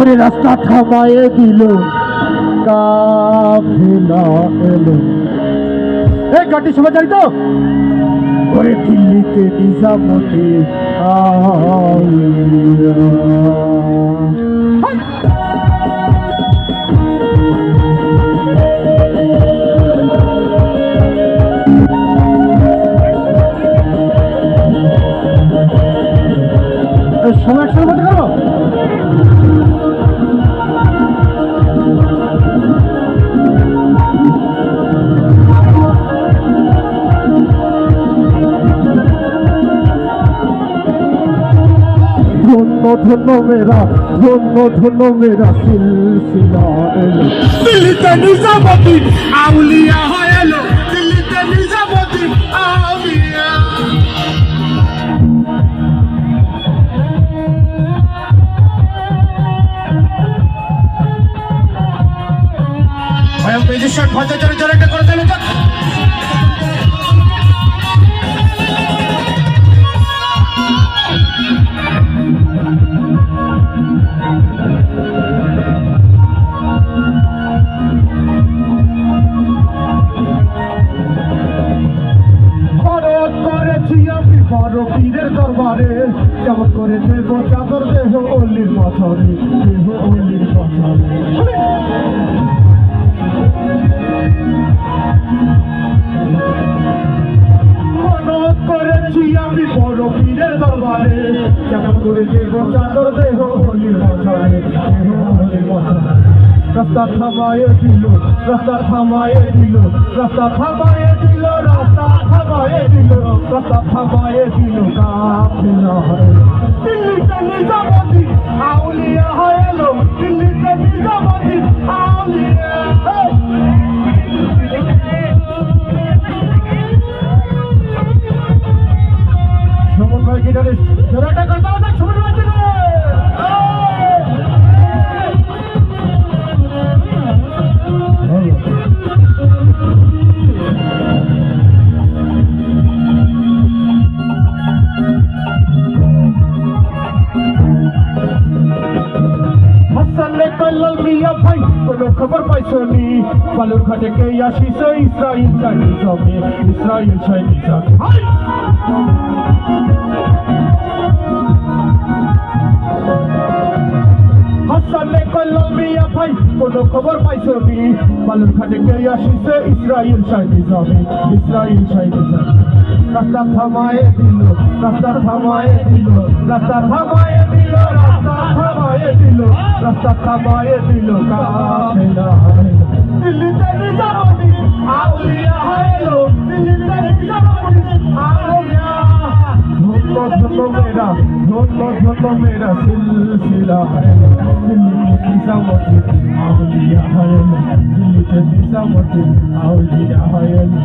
করে রাস্তা থামায়ে দিল, কাফেলা এলো। এই গাড়ি সময় জানি তো করে দিল্লিতে নিজামতি আউলিয়া। সময় একসাথে বলতে পারবো? ধন্য ধন্য মেরা, ধন্য ধন্য মেরা সিলসিলা এলো। দিল্লিতে নিজামতি আউলিয়া হয়ে এলো, দিল্লিতে নিজামতি আউলিয়া। ভয়ঙ্কর রেজিস্ট্রেশন ভজে জোরে জোরে একটা করে দিল। বড় পীরের দরবারে কেমন করে দেব চাদর, দেহ অল্লির পথরে, দেহ অল্লির পথরে। মনত করেছি আমি বড় পীরের দরবারে কেমন করে দেব চাদর, দেহ অল্লির পথরে, দেহ অল্লির পথরে। রাস্তা থামায়ে দিল, রাস্তা থামায়ে দিল, রাস্তা থামায়ে দিল, রাস্তা থামায়ে দিল, রাস্তা থামায়ে দিল, কাফেলা এলো। দিল্লিতে নিজামতি আউলিয়া হয়ে এলো, দিল্লিতে নিজামতি আউলিয়া। সুমন ভাই গিটারিস্ট, জোরাটা করতে হবে সুমন ভাই। ভাই কোনো খবর পাইছনি? বালুর ঘাটে কে আসিছে? ইসরাইল চাইনিজ হবে, ইসরাইল চাইনিজ হবে। হাসানে কল্লাল মিয়া ভাই কোনো খবর পাইছনি? বালুর ঘাটে কে আসিছে? ইসরাইল চাইনিজ হবে, ইসরাইল চাইনিজ হবে। রাস্তা থামায়ে দিল, রাস্তা থামায়ে দিল, রাস্তা থামায়ে দিল, রাস্তা থামায়ে দিল, রাস্তা থামায়ে দিল, কাফেলা এলো। দিল্লিতে নিজামতি আউলিয়া হয়ে এলো, দিল্লিতে নিজামতি আউলিয়া। ধন্য ধন্য মেরা, ধন্য ধন্য মেরা সিলসিলা এলো। দিল্লিতে নিজামতি আউলিয়া হয়ে এলো, দিল্লিতে নিজামতি আউলিয়া হয়ে এলো।